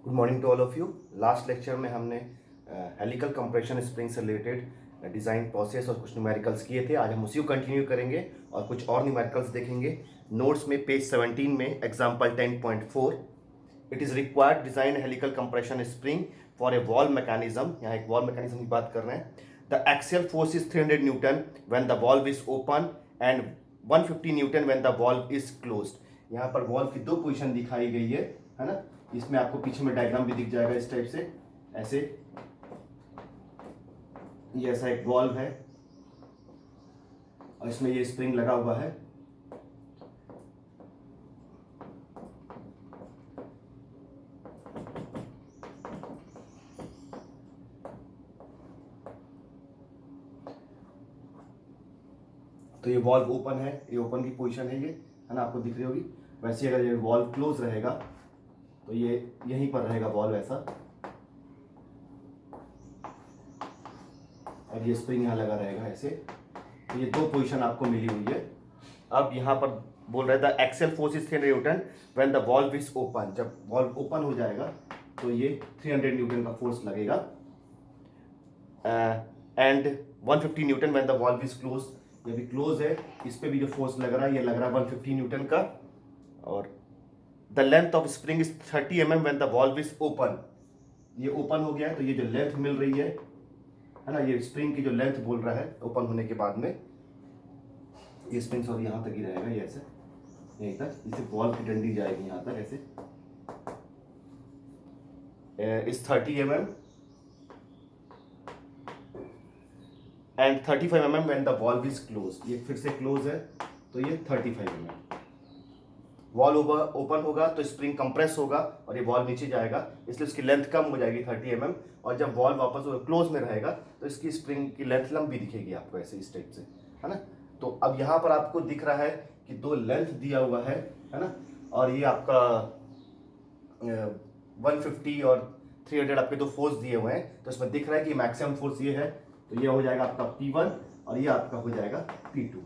Good morning to all of you. Last lecture में हमने helical compression spring से related design process और कुछ न्यूमेरिकल्स किए थे। आज हम उसी को कंटिन्यू करेंगे और कुछ और न्यूमेरिकल्स देखेंगे। नोट्स में पेज 17 में example 10.4 it is required design helical compression spring for a wall mechanism. यहाँ एक वॉल मैकेनिज्म की बात कर रहे हैं। The axial force is 300 newton when the valve is open and 150 newton when the valve is closed. यहाँ पर valve की दो पोजीशन दिखाई गई है ना। इसमें आपको पीछे में डायग्राम भी दिख जाएगा इस टाइप से, ऐसे ये ऐसा एक वॉल्व है और इसमें ये स्प्रिंग लगा हुआ है। तो ये वॉल्व ओपन है, ये ओपन की पोजीशन है, ये है ना, आपको दिख रही होगी। वैसे अगर ये वॉल्व क्लोज रहेगा तो ये यहीं पर रहेगा वॉल्व ऐसा, और ये स्प्रिंग यहाँ लगा रहेगा ऐसे। तो ये दो पोजीशन आपको मिली हुई है। अब यहाँ पर बोल रहे थे axial force is 300 newton when the valve is open. जब वॉल्व ओपन हो जाएगा तो ये 300 न्यूटन का फोर्स लगेगा and 150 newton when the valve is close. ये भी क्लोज है, इस पे भी जो फोर्स लग रहा है ये लग रहा है 150 न्यूटन का। और the length of spring is 30 mm when the valve is open. ये ओपन हो गया है तो ये जो लेंथ मिल रही है ना, ये स्प्रिंग की जो लेंथ बोल रहा है ओपन होने के बाद में, ये स्प्रिंग और यहाँ तक ही रहेगा, ये ऐसे यहीं तक, इसे वॉल्व की डंडी जाएगी यहाँ तक ऐसे, is 30 mm and 35 mm when the valve is close. ये फिर से क्लोज है तो ये 35 mm। वॉल ओपन होगा तो स्प्रिंग कंप्रेस होगा और ये वॉल नीचे जाएगा, इसलिए उसकी लेंथ कम हो जाएगी 30 mm। और जब वॉल वापस क्लोज में रहेगा तो इसकी स्प्रिंग की लेंथ लंबी दिखेगी आपको ऐसे, इस टाइप से, है ना। तो अब यहाँ पर आपको दिख रहा है कि दो लेंथ दिया हुआ है ना, और ये आपका 150 और 300 आपके दो फोर्स दिए हुए हैं। तो इसमें दिख रहा है कि मैक्सिमम फोर्स ये है, तो ये हो जाएगा आपका P1 और ये आपका हो जाएगा P2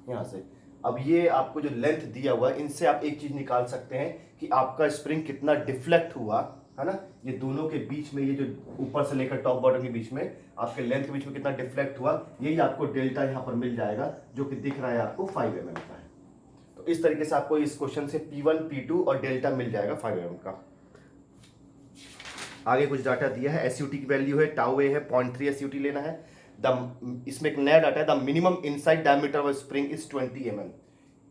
यहाँ से। अब ये आपको जो लेंथ दिया हुआ है, इनसे आप एक चीज निकाल सकते हैं कि आपका स्प्रिंग कितना डिफ्लेक्ट हुआ, है ना। ये दोनों के बीच में, ये जो ऊपर से लेकर टॉप बॉटम के बीच में, आपके लेंथ के बीच में कितना डिफ्लेक्ट हुआ, यही आपको डेल्टा यहाँ पर मिल जाएगा, जो कि दिख रहा है आपको 5 mm का है। तो इस तरीके से आपको इस क्वेश्चन से P1 P2 और डेल्टा मिल जाएगा 5 mm का। आगे कुछ डाटा दिया है, एसयूटी की वैल्यू है टाउ ए है 0.3 एसयूटी लेना है। इसमें एक नया डाटा है, the minimum inside diameter of spring is 20 mm।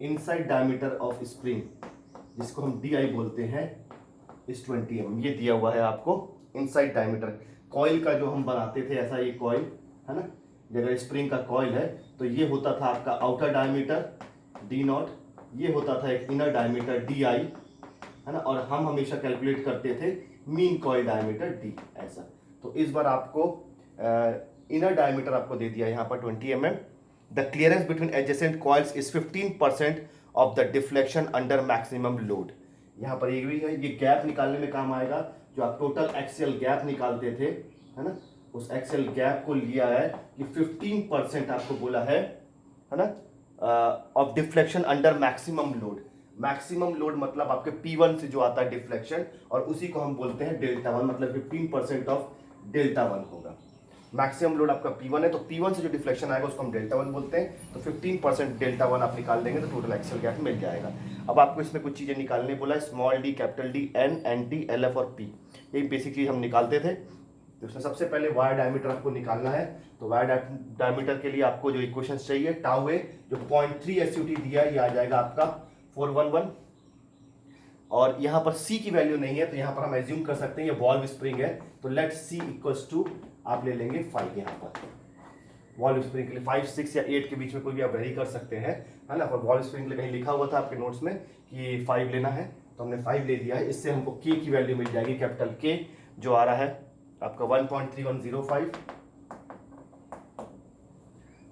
Inside diameter of spring, जिसको हम डी आई बोलते हैं, इज 20 mm। ये दिया हुआ है आपको इनसाइड डायमीटर। कॉइल का जो हम बनाते थे ऐसा, ये कॉइल है ना, अगर स्प्रिंग का कॉइल है तो ये होता था आपका आउटर डायमीटर डी नॉट, ये होता था एक इनर डायमीटर डी आई, है ना। और हम हमेशा कैलकुलेट करते थे मीन कॉइल डायमीटर डी ऐसा। तो इस बार आपको इनर डायमीटर आपको दे दिया यहाँ पर 20 mm। The clearance between adjacent coils is 15% of the deflection under maximum load. यहाँ पर ये भी है, ये गैप निकालने में काम आएगा। जो आप टोटल एक्सियल गैप निकालते थे, है ना, उस एक्सियल गैप को लिया है कि 15% आपको बोला है ना, of deflection under maximum load. Maximum load मतलब आपके P1 से जो आता है डिफ्लेक्शन, और उसी को हम बोलते हैं डेल्टा वन, मतलब 15% ऑफ डेल्टा वन होगा। मैक्सिमम लोड आपका P1 है तो P1 से जो डिफ्लेक्शन आएगा उसको हम डेल्टा वन बोलते हैं। तो 15% डेल्टा वन आप निकाल देंगे तो टोटल एक्सियल गैप मिल जाएगा। अब आपको इसमें कुछ चीज़ें निकालने बोला है, small D, capital D, N, N T, L F और पी। यही बेसिक चीज़ हम निकालते थे। तो उसमें सबसे पहले वायर डायमीटर आपको निकालना है। तो वायर डायमीटर के लिए आपको जो इक्वेशन चाहिए, टाउ ए जो 0.3 एसयूटी दिया है, ये आ जाएगा आपका 411। और यहाँ पर C की वैल्यू नहीं है तो यहाँ पर हम एज्यूम कर सकते हैं ये वॉल्व स्प्रिंग है, तो लेट C इक्वल्स टू आप ले लेंगे 5। यहाँ पर वॉल्व स्प्रिंग के लिए 5, 6 या 8 के बीच में कोई भी आप वेरी कर सकते हैं, है ना। पर वॉल्व स्प्रिंग के लिए कहीं लिखा हुआ था आपके नोट्स में कि 5 लेना है, तो हमने 5 ले दिया है। इससे हमको K की वैल्यू मिल जाएगी, कैपिटल K जो आ रहा है आपका 1.3105।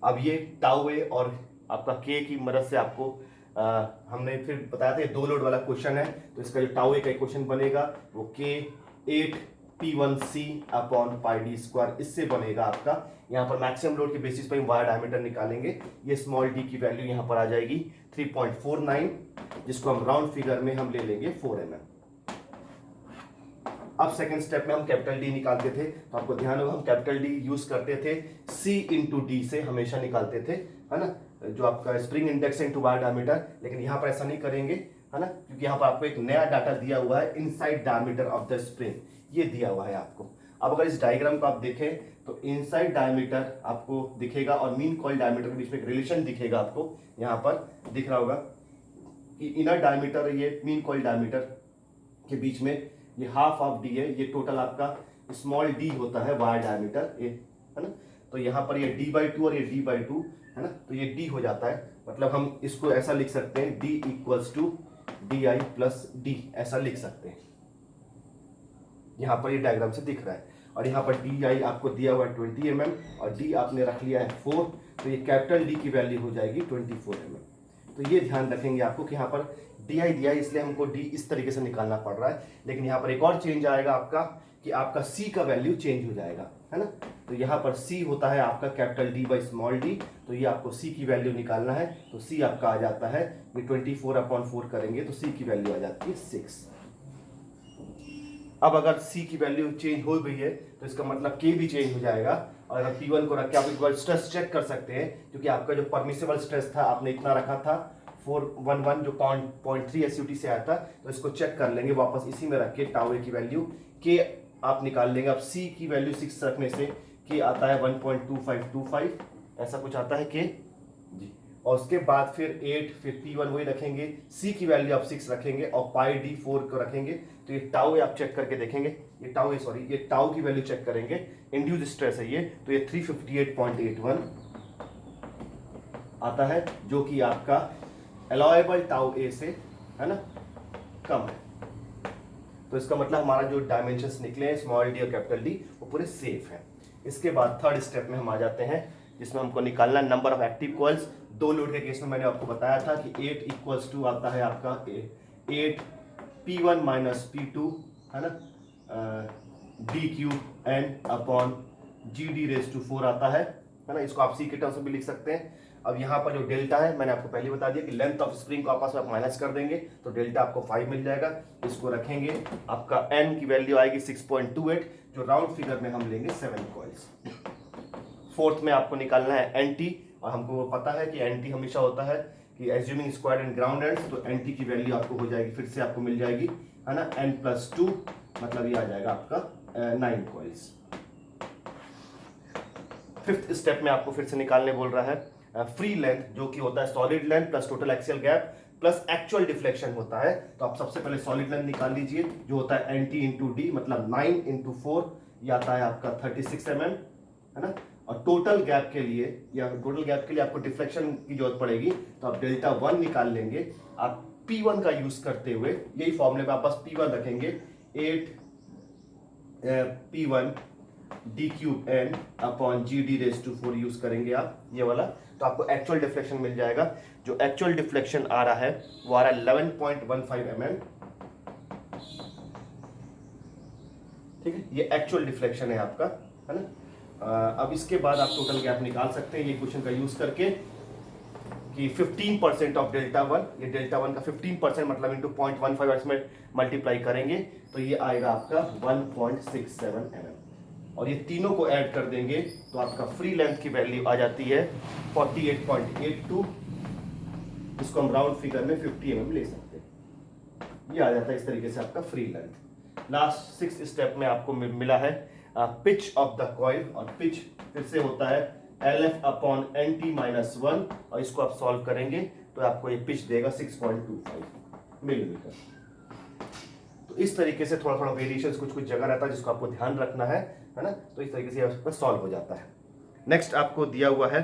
अब ये टाउ ए और आपका K की मदद से आपको हमने फिर बताया था ये दो लोड वाला क्वेश्चन है, तो इसका जो टाउ ए का इक्वेशन बनेगा वो K 8P1C upon pi D square, इससे बनेगा आपका। यहाँ पर मैक्सिमम लोड के बेसिस पर वायर डायमीटर निकालेंगे। ये स्मॉल डी की वैल्यू यहाँ पर आ जाएगी 3.49, जिसको हम राउंड फिगर में हम ले लेंगे 4 mm। अब सेकंड स्टेप में हम कैपिटल डी निकालते थे, तो आपको ध्यान होगा हम कैपिटल डी यूज करते थे सी इंटू डी से हमेशा निकालते थे, है ना, जो आपका spring index into wire diameter. लेकिन यहाँ पर ऐसा नहीं करेंगे, है ना, क्योंकि यहाँ पर आपको एक नया डाटा दिया हुआ है, inside diameter of the spring, ये दिया हुआ है आपको। अब अगर इस डायग्राम को आप देखें तो इनसाइड डायमीटर आपको दिखेगा और मीन कॉइल डायमीटर के बीच में एक रिलेशन दिखेगा, आपको यहाँ पर दिख रहा होगा कि इनर डायमीटर ये मीन कॉइल डायमीटर के बीच में ये हाफ ऑफ डी है, ये टोटल आपका स्मॉल डी होता है वायर डायमीटर, ये है ना। तो यहाँ पर ये d/2 और ये d/2 है ना, तो ये d हो जाता है, मतलब हम इसको ऐसा लिख सकते हैं d equals to di plus d, ऐसा लिख सकते हैं। यहाँ पर ये डायग्राम से दिख रहा है, और यहाँ पर di आपको दिया हुआ है 20 mm और d आपने रख लिया है 4, तो ये कैपिटल D की वैल्यू हो जाएगी 24 mm। तो ये ध्यान रखेंगे आपको कि यहाँ पर di दिया है, इसलिए हमको d इस तरीके से निकालना पड़ रहा है। लेकिन यहाँ पर एक और चेंज आएगा आपका कि आपका c का वैल्यू चेंज हो जाएगा, है ना। तो यहाँ पर c होता है आपका capital D by small d, तो ये आपको c की वैल्यू निकालना है, तो c आपका आ जाता है, ये 24/4 करेंगे तो c की वैल्यू आ जाती है 6। अब अगर c की वैल्यू चेंज हो गई है तो इसका मतलब k भी चेंज हो जाएगा, और अगर P1 को रख के आप एक बार स्ट्रेस चेक कर सकते हैं, क्योंकि आपका जो परमिसिबल स्ट्रेस था आपने इतना रखा था 411 जो 0.3 SUT से आया था, तो इसको चेक कर लेंगे वापस इसी में रख के टाउ ए की वैल्यू, k आप निकाल लेंगे। अब c की वैल्यू 6 रखने से k आता है 1.2525, ऐसा कुछ आता है k जी, और उसके बाद फिर 8, फिर P1 वही रखेंगे, c की वैल्यू आप 6 रखेंगे और पाई d 4 को रखेंगे, तो ये टाउ आप चेक करके देखेंगे, ये टाउ की वैल्यू चेक करेंगे, इंड्यूस स्ट्रेस है ये, तो ये 358.81 आता है, जो कि आपका अलाउएबल टाउ ए से, है ना, कम है। तो इसका मतलब हमारा जो डायमेंशंस निकले हैं स्मॉल डी और कैपिटल डी वो पूरे सेफ हैं। इसके बाद थर्ड स्टेप में हम आ जाते हैं, जिसमें हमको निकालना नंबर ऑफ एक्टिव कॉइल्स। दो लोड के केस में मैंने आपको बताया था कि 8 इक्वल्स टू आता है आपका 8 P1 माइनस P2, है ना, d³ अपॉन GD⁴ आता है ना, इसको आप सी के टर्म्स में भी लिख सकते हैं। अब यहाँ पर जो डेल्टा है मैंने आपको पहले बता दिया कि लेंथ ऑफ स्प्रिंग को आपस में आप माइनस कर देंगे तो डेल्टा आपको 5 मिल जाएगा, इसको रखेंगे, आपका n की वैल्यू आएगी 6.28, जो राउंड फिगर में हम लेंगे 7 कॉइल्स। फोर्थ में आपको निकालना है NT, और हमको पता है कि NT हमेशा होता है कि assuming square and ground ends, तो NT की वैल्यू आपको हो जाएगी, फिर से आपको मिल जाएगी, है ना, n+2, मतलब ये आ जाएगा आपका 9 कॉइल्स। फिफ्थ स्टेप में आपको फिर से निकालने बोल रहा है फ्री लेंथ, जो कि होता है solid length plus total axial gap plus actual deflection होता है। तो आप सबसे पहले सॉलिड लेंथ निकाल लीजिए, जो होता है NT इंटू डी, मतलब 9 इंटू 4, ये आता है आपका 36 mm, है ना। और टोटल गैप के लिए आपको डिफ्लेक्शन की जरूरत पड़ेगी, तो आप Δ1 निकाल लेंगे। आप P1 का यूज करते हुए यही फॉर्मूले में आप बस P1 रखेंगे, 8 P1 d³ upon GD⁴ use करेंगे आप ये वाला, तो आपको एक्चुअल डिफ्लेक्शन मिल जाएगा। जो एक्चुअल डिफ्लेक्शन आ रहा है वो आ रहा है 11.15 mm, ठीक है, ये एक्चुअल डिफ्लेक्शन है आपका, है ना। अब इसके बाद आप टोटल गैप निकाल सकते हैं ये क्वेश्चन का यूज करके कि 15% ऑफ Δ1, ये Δ1 का 15% मतलब इंटू 0.15 इसमें मल्टीप्लाई करेंगे तो ये आएगा आपका 1.67 mm, और ये तीनों को ऐड कर देंगे तो आपका फ्री लेंथ की वैल्यू आ जाती है 48.82, इसको हम राउंड फिगर में 50 mm ले सकते हैं, ये आ जाता है इस तरीके से आपका free length. Last 6th step में आपको मिला है पिच ऑफ द कॉइल, और पिच फिर से होता है LF अपॉन NT-1, और इसको आप सॉल्व करेंगे तो आपको ये पिच देगा 6.25 मिलीमीटर। तो इस तरीके से थोड़ा थोड़ा वेरिएशन कुछ जगह रहता है जिसको आपको ध्यान रखना है ना, तो इस तरीके से सॉल्व हो जाता है। नेक्स्ट आपको दिया हुआ है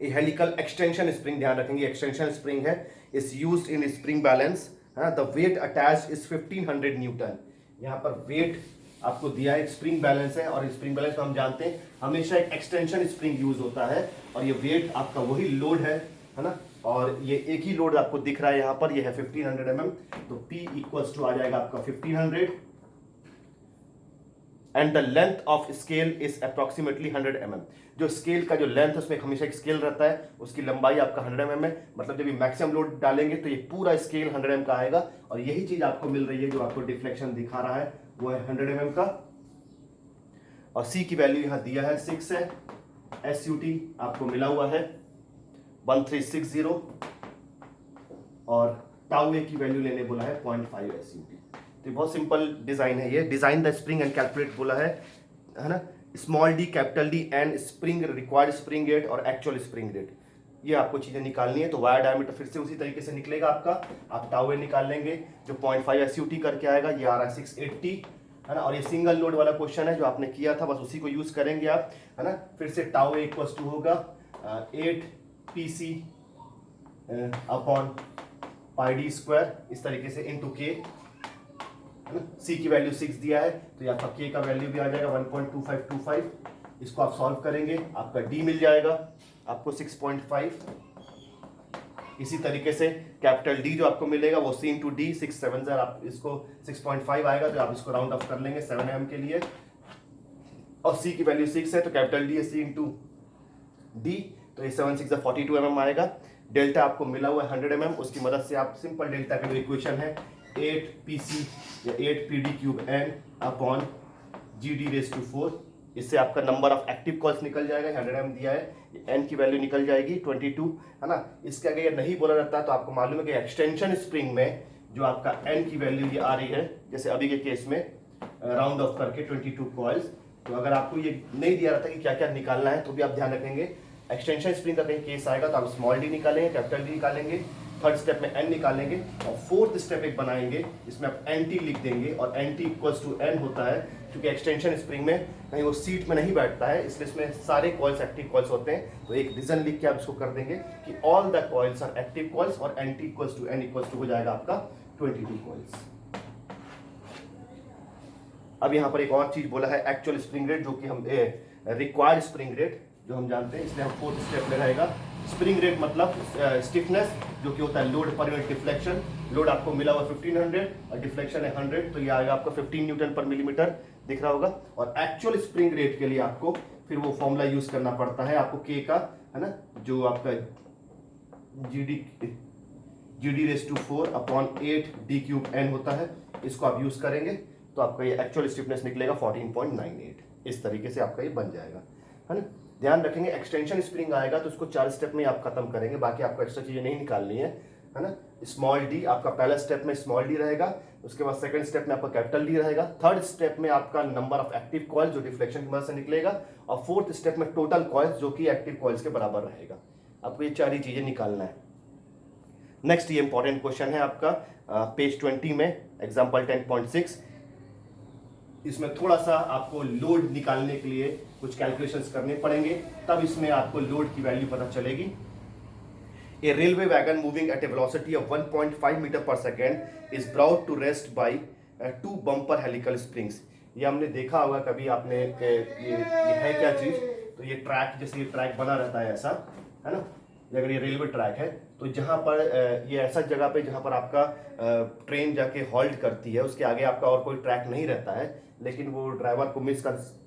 ये हेलिकल एक्सटेंशन स्प्रिंग, ध्यान रखेंगे एक्सटेंशन स्प्रिंग है, is used in spring balance, है ना। The weight attached is 1500 newton, यहाँ पर वेट आपको दिया है, स्प्रिंग बैलेंस है, और स्प्रिंग बैलेंस में हम जानते हैं हमेशा एक एक्सटेंशन स्प्रिंग यूज होता है, और ये वेट आपका वही लोड है ना, और ये एक ही लोड आपको दिख रहा है यहाँ पर, ये है 1500 mm, तो P इक्वल्स टू आ जाएगा आपका 1500 and the length of scale is approximately 100 mm। जो स्केल का जो लेंथ है उसमें हमेशा एक स्केल रहता है, उसकी लंबाई आपका 100 mm है। मतलब जब ये मैक्सिमम लोड डालेंगे तो ये पूरा स्केल 100 mm का आएगा, और यही चीज आपको मिल रही है जो आपको डिफ्लेक्शन दिखा रहा है वो है 100 mm का। और सी की वैल्यू यहां दिया है 6 है, SUT आपको मिला हुआ है 1360, और टाउ ए की वैल्यू लेने बोला है 0.5 SUT। तो बहुत सिंपल डिजाइन है ये। Design the spring and calculate बोला है ना, small D capital D and spring required spring rate और एक्चुअल स्प्रिंग रेट, ये आपको चीजें निकालनी है। तो वायर डायमीटर फिर से उसी तरीके से निकलेगा आपका, आप टाउ ए निकाल लेंगे जो 0.5 SUT करके आएगा, ये आ रहा है 680 है ना। और ये सिंगल लोड वाला क्वेश्चन है जो आपने किया था, बस उसी को यूज करेंगे आप है ना। फिर से टाउ ए इक्वल्स टू होगा 8 PC upon pi D square, इस तरीके से इनटू के, सी की वैल्यू 6 दिया है तो आपका के का वैल्यू भी आ जाएगा 1.2525। इसको आप सॉल्व करेंगे, आपका डी मिल जाएगा आपको 6.5। इसी तरीके से कैपिटल डी जो आपको मिलेगा वो सी इंटू डी, 6 7 आप इसको 6.5 आएगा, तो आप इसको राउंड ऑफ कर लेंगे 7 mm के लिए। और सी की वैल्यू 6 है तो कैपिटल डी है सी इंटू डी, तो ये 7 6 42 mm आएगा। डेल्टा आपको मिला हुआ है 100 mm, उसकी मदद से आप सिंपल डेल्टा का जो इक्वेशन है 8 PC या 8 PD cube n upon GD⁴, इससे आपका नंबर ऑफ एक्टिव कॉल्स निकल जाएगा। 100 mm दिया है, n की वैल्यू निकल जाएगी 22 है ना। इसके आगे ये नहीं बोला जाता तो आपको मालूम है कि एक्सटेंशन स्प्रिंग में जो आपका n की वैल्यू ये आ रही है, जैसे अभी के केस में राउंड ऑफ करके 22 कॉइल्स। तो अगर आपको ये नहीं दिया रहता कि क्या क्या निकालना है तो भी आप ध्यान रखेंगे, एक्सटेंशन स्प्रिंग का कहीं केस आएगा तो आप स्मॉल डी निकालेंगे, कैपिटल डी निकालेंगे, थर्ड स्टेप में n निकालेंगे, और फोर्थ स्टेप एक बनाएंगे जिसमें आप NT लिख देंगे, और NT इक्वल्स टू n होता है क्योंकि एक्सटेंशन स्प्रिंग में कहीं वो सीट में नहीं बैठता है, इसलिए इसमें सारे कॉइल्स एक्टिव कॉइल्स होते हैं। तो एक रीजन लिख के आप इसको कर देंगे कि all the coils are active coils, और NT equals to n equals to हो जाएगा आपका 22 कॉइल्स। अब यहाँ पर एक और चीज बोला है एक्चुअल स्प्रिंग रेट, जो कि हम रिक्वायर्ड स्प्रिंग रेट जो हम जानते हैं, इसलिए हम फोर्थ स्टेप में रहेगा। स्प्रिंग रेट मतलब स्टिफनेस जो कि होता है load per unit deflection. Load आपको मिला हुआ 1500 और डिफ्लेक्शन है 100, तो ये आएगा आपका 15 न्यूटन पर मिलीमीटर दिख रहा होगा। और एक्चुअल स्प्रिंग रेट के लिए आपको फिर वो फॉर्मूला यूज करना पड़ता है आपको के का, है ना, जो आपका GD⁴ अपॉन 8 D³ n होता है, इसको आप यूज करेंगे तो आपका ये एक्चुअल स्टिफनेस निकलेगा 14.98। इस तरीके से आपका ये बन जाएगा, है ना। ध्यान रखेंगे एक्सटेंशन स्प्रिंग आएगा तो उसको 4 स्टेप में आप खत्म करेंगे, बाकी आपको एक्स्ट्रा चीजें नहीं निकालनी है ना। स्मॉल डी आपका पहला स्टेप में स्मॉल डी रहेगा, उसके बाद सेकंड स्टेप में आपका कैपिटल डी रहेगा, थर्ड स्टेप में आपका नंबर ऑफ एक्टिव कॉइल जो डिफ्लेक्शन की मदद से निकलेगा, और फोर्थ स्टेप में टोटल कॉइल्स जो कि एक्टिव कॉइल्स के बराबर रहेगा। आपको ये 4 ही चीजें निकालना है। नेक्स्ट ये इंपॉर्टेंट क्वेश्चन है आपका पेज 20 में एग्जाम्पल 10.6। इसमें थोड़ा सा आपको लोड निकालने के लिए कुछ कैलकुलेशंस करने पड़ेंगे, तब इसमें आपको लोड की वैल्यू पता चलेगी। A railway wagon moving at a velocity of 1.5 metre per second is brought to rest by 2 bumper helical springs. ये हमने देखा होगा कभी आपने ये है क्या चीज, तो ये ट्रैक, जैसे ये ट्रैक बना रहता है ऐसा, है ना। अगर ये रेलवे ट्रैक है तो जहाँ पर ये ऐसा जगह पे जहाँ पर आपका ट्रेन जाके हॉल्ट करती है, उसके आगे आपका और कोई ट्रैक नहीं रहता है, लेकिन वो ड्राइवर को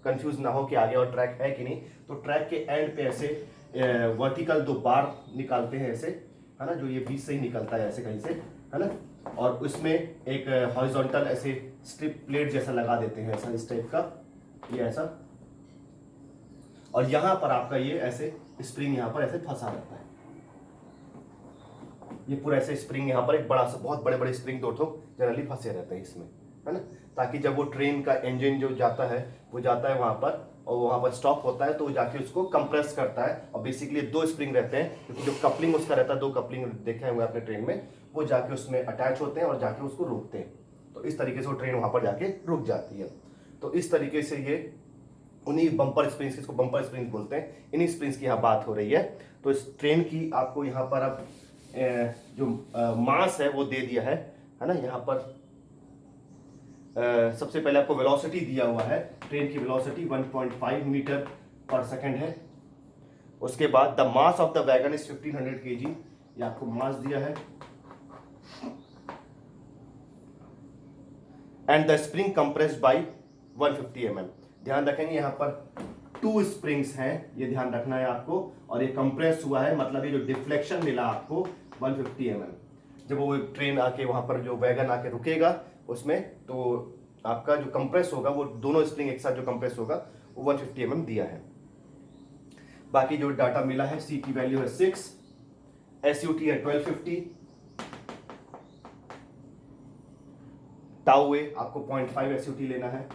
कंफ्यूज ना हो कि आगे और ट्रैक है कि नहीं, तो ट्रैक के एंड पे ऐसे वर्टिकल 2 बार निकालते हैं ऐसे, है ना, जो ये बीच से ही निकलता है ऐसे कहीं से, है ना, और उसमें एक हॉरिजॉन्टल ऐसे स्ट्रिप प्लेट जैसा लगा देते हैं ऐसा, इस टाइप का, ये ऐसा, और यहाँ पर आपका ये ऐसे स्प्रिंग यहाँ पर ऐसे फंसा रहता है। ये पूरा ऐसे स्प्रिंग यहाँ पर एक बड़ा सा, बहुत बड़े बड़े स्प्रिंग 2 ठो जनरली फंसे रहते हैं इसमें, है ना, ताकि जब वो ट्रेन का इंजन जो जाता है वो जाता है वहाँ पर, और वहाँ पर स्टॉप होता है तो वो जाके उसको कंप्रेस करता है, और बेसिकली 2 स्प्रिंग रहते हैं क्योंकि जो कपलिंग उसका रहता है, 2 कपलिंग देखे होंगे अपने ट्रेन में, वो जाके उसमें अटैच होते हैं और जाके उसको रोकते हैं, तो इस तरीके से वो ट्रेन वहाँ पर जाके रुक जाती है। तो इस तरीके से ये उन्हीं बम्पर स्प्रिंग्स, इसको बम्पर स्प्रिंग्स बोलते हैं, इन्हीं स्प्रिंग्स की यहाँ बात हो रही है। तो इस ट्रेन की आपको यहाँ पर अब जो मास है वो दे दिया है ना, यहाँ पर सबसे पहले आपको वेलोसिटी दिया हुआ है, ट्रेन की वेलोसिटी 1.5 मीटर पर सेकेंड है। उसके बाद the mass of the wagon is 1500 kg, ये आपको मास दिया है, and the spring compressed by 150 mm। ध्यान रखेंगे यहाँ पर 2 स्प्रिंग्स हैं, ये ध्यान रखना है आपको, और ये कंप्रेस हुआ है, मतलब ये जो डिफ्लेक्शन मिला आपको 150 mm। जब वो ट्रेन आके वहां पर जो वैगन आके रुकेगा उसमें, तो आपका जो कंप्रेस होगा वो दोनों स्प्रिंग एक साथ जो कंप्रेस होगा वो 150 mm दिया है। बाकी जो डाटा मिला है, सी की वैल्यू है 6, SUT है 1250, टाउ ए आपको 0.5 SUT लेना है।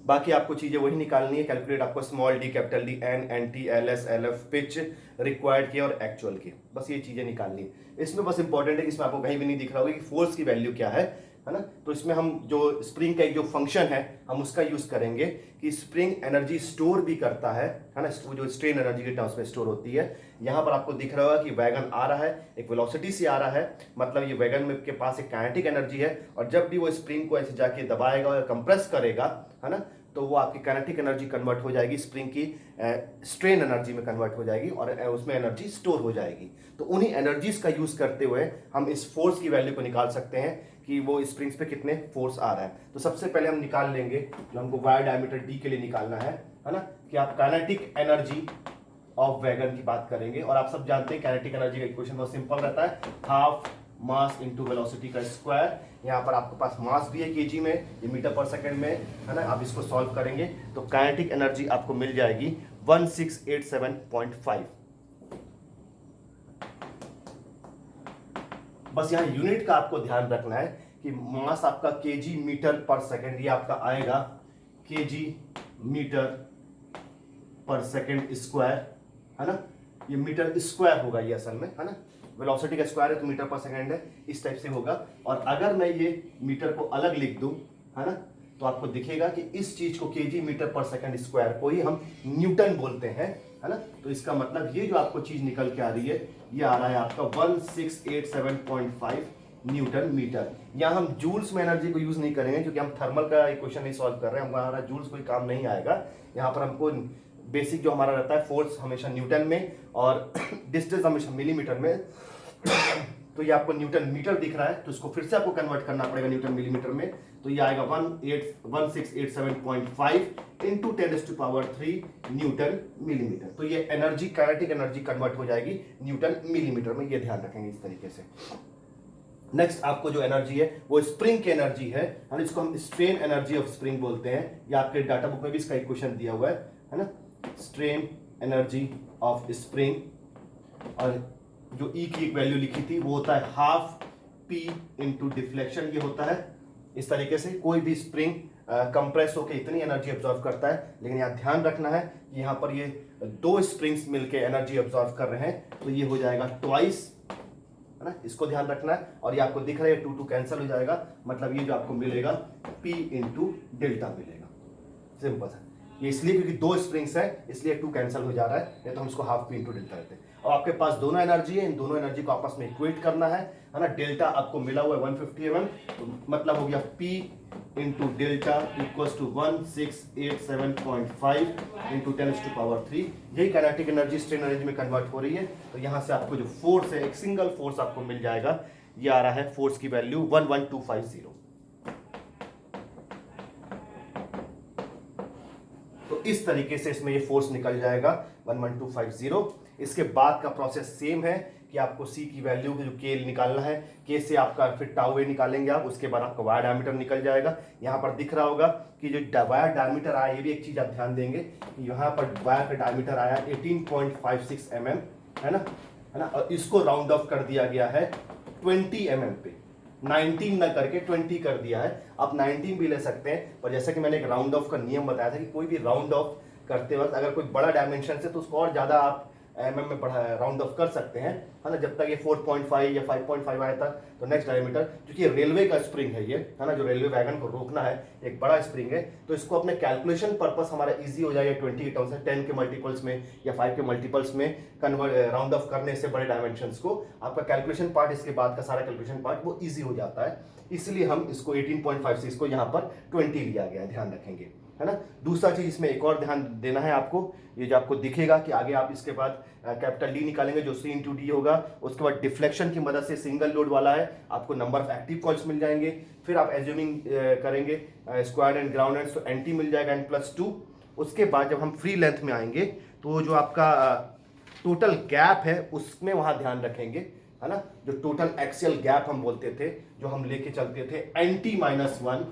बाकी आपको चीजें वही निकालनी है, कैलकुलेट आपको small D, capital D, N, NT, LS, LF, pitch, required K और एक्चुअल के, बस ये चीजें निकालनी है। इसमें बस इंपॉर्टेंट है कि इसमें आपको कहीं भी नहीं दिख रहा होगा कि फोर्स की वैल्यू क्या है ना। तो इसमें हम जो स्प्रिंग का एक जो फंक्शन है हम उसका यूज करेंगे कि स्प्रिंग एनर्जी स्टोर भी करता है ना, वो जो स्ट्रेन एनर्जी के टर्म्स में स्टोर होती है। यहाँ पर आपको दिख रहा होगा कि वैगन आ रहा है, एक वेलोसिटी से आ रहा है, मतलब ये वैगन में के पास एक काइनेटिक एनर्जी है, और जब भी वो स्प्रिंग को ऐसे जाके दबाएगा और कंप्रेस करेगा है ना, तो वो आपकी काइनेटिक एनर्जी कन्वर्ट हो जाएगी, स्प्रिंग की स्ट्रेन एनर्जी में कन्वर्ट हो जाएगी और उसमें एनर्जी स्टोर हो जाएगी। तो उन्हीं एनर्जीज का यूज करते हुए हम इस फोर्स की वैल्यू को निकाल सकते हैं कि वो स्प्रिंग्स पे कितने फोर्स आ रहा है। तो सबसे पहले हम निकाल लेंगे, जो हमको वायर डायमीटर डी के लिए निकालना है ना, कि आप काइनेटिक एनर्जी ऑफ वैगन की बात करेंगे। और आप सब जानते हैं काइनेटिक एनर्जी का इक्वेशन बहुत सिंपल रहता है, हाफ मास इनटू वेलोसिटी का स्क्वायर। यहाँ पर आपके पास मास भी है केजी में, ये मीटर पर सेकंड में है ना। आप इसको सॉल्व करेंगे तो काइनेटिक एनर्जी आपको मिल जाएगी 1687.5। बस यहाँ यूनिट का आपको ध्यान रखना है कि मास आपका केजी मीटर पर सेकंड, ये आपका आएगा केजी मीटर पर सेकंड स्क्वायर है ना। ये मीटर स्क्वायर होगा ये असल में है ना, वेलोसिटी का स्क्वायर है तो मीटर पर सेकंड है, इस टाइप से होगा। और अगर मैं ये मीटर को अलग लिख दूं है ना, तो आपको दिखेगा कि इस चीज को केजी मीटर पर सेकंड स्क्वायर को ही हम न्यूटन बोलते हैं है ना। तो इसका मतलब ये जो आपको चीज निकल के आ रही है, ये आ रहा है आपका 1687.5 न्यूटन मीटर। यहाँ हम जूल्स में एनर्जी को यूज नहीं करेंगे क्योंकि हम थर्मल का इक्वेशन नहीं सॉल्व कर रहे हैं, हमारा जूल्स कोई काम नहीं आएगा। यहाँ पर हमको बेसिक जो हमारा रहता है फोर्स हमेशा न्यूटन में और डिस्टेंस हमेशा मिलीमीटर में। तो ये आपको न्यूटन मीटर दिख रहा है, तो इसको फिर से आपको कन्वर्ट करना पड़ेगा न्यूटन मिलीमीटर में। तो ये आएगा 1687.5 इंटू 10⁻³ न्यूटन मिलीमीटर। तो ये एनर्जी काइनेटिक एनर्जी कन्वर्ट हो जाएगी न्यूटन मिलीमीटर में, ये ध्यान रखेंगे इस तरीके से। नेक्स्ट आपको जो एनर्जी है वो स्प्रिंग की एनर्जी है, इसको हम स्ट्रेन एनर्जी ऑफ स्प्रिंग बोलते हैं। ये आपके डाटा बुक में भी इसका इक्वेशन दिया हुआ है ना, स्ट्रेन एनर्जी ऑफ स्प्रिंग। और जो ई की एक वैल्यू लिखी थी वो होता है हाफ पी इंटू डिफ्लेक्शन, ये होता है इस तरीके से। कोई भी स्प्रिंग कंप्रेस होकर इतनी एनर्जी ऑब्जॉर्व करता है, लेकिन यहाँ ध्यान रखना है कि यहाँ पर ये 2 स्प्रिंग्स मिलके एनर्जी ऑब्जॉर्व कर रहे हैं, तो ये हो जाएगा ट्वाइस है ना, इसको ध्यान रखना है। और ये आपको दिख रहा है 2 कैंसिल हो जाएगा, मतलब ये जो आपको मिलेगा P इंटू डेल्टा मिलेगा, सिंपल है। ये इसलिए क्योंकि 2 स्प्रिंग्स है इसलिए 2 कैंसिल हो जा रहा है, नहीं तो हम इसको हाफ P इंटू डेल्टा लेते हैं। और आपके पास दोनों एनर्जी है, इन दोनों एनर्जी को आपस में इक्वेट करना है ना। डेल्टा आपको मिला हुआ है 150 mm, तो मतलब हो गया P into delta equals to 1687.5 into 10⁻³। यही काइनेटिक एनर्जी स्ट्रेन एनर्जी में कन्वर्ट हो रही है। तो यहाँ से आपको जो फोर्स है, एक सिंगल फोर्स आपको मिल जाएगा, ये आ रहा है फोर्स की वैल्यू 11250। तो इस तरीके से इसमें ये फोर्स निकल जाएगा 11250। इसके बाद का प्रोसेस सेम है कि आपको सी की वैल्यू जो के निकालना है, के से आपका फिर टाउ ए निकालेंगे आप, उसके बाद आपका वायर डायमीटर निकल जाएगा। यहाँ पर दिख रहा होगा कि जो वायर डायमीटर आया, ये भी एक चीज आप ध्यान देंगे कि यहाँ पर वायर का डायमीटर आया 18.56 mm है ना, और इसको राउंड ऑफ कर दिया गया है 20 mm पे, 19 ना करके 20 कर दिया है। आप 19 भी ले सकते हैं, पर जैसा कि मैंने एक राउंड ऑफ का नियम बताया था कि कोई भी राउंड ऑफ करते वक्त अगर कोई बड़ा डायमेंशन से तो उसको और ज्यादा आप mm में बढ़ा राउंड ऑफ कर सकते हैं है ना। जब तक ये 4.5 या 5.5 आया था तो नेक्स्ट डायमीटर, क्योंकि रेलवे का स्प्रिंग है ये है ना, जो रेलवे वैगन को रोकना है, एक बड़ा स्प्रिंग है, तो इसको अपने कैलकुलेशन पर्पस हमारा इजी हो जाएगा 20 के टर्म्स में, 10 के मल्टीपल्स में या 5 के मल्टीपल्स में कन्वर्ट राउंड ऑफ करने से बड़े डायमेंशंस को आपका कैलकुलेशन पार्ट, इसके बाद का सारा कैलकुलेशन पार्ट वो ईजी हो जाता है। इसलिए हम इसको 18.56 को यहाँ पर 20 लिया गया है, ध्यान रखेंगे। है ना। दूसरा चीज इसमें एक और ध्यान देना है आपको, ये जो आपको दिखेगा कि आगे आप इसके बाद कैपिटल डी निकालेंगे जो C इंटू डी होगा, उसके बाद डिफ्लेक्शन की मदद से सिंगल लोड वाला है आपको नंबर ऑफ एक्टिव कॉइल्स मिल जाएंगे। फिर आप एज्यूमिंग करेंगे स्क्वायर एंड ग्राउंड एंड, तो NT मिल जाएगा N+2। उसके बाद जब हम फ्री लेंथ में आएंगे तो जो आपका टोटल गैप है उसमें वहां ध्यान रखेंगे, है ना। जो टोटल एक्सियल गैप हम बोलते थे, जो हम लेके चलते थे NT-1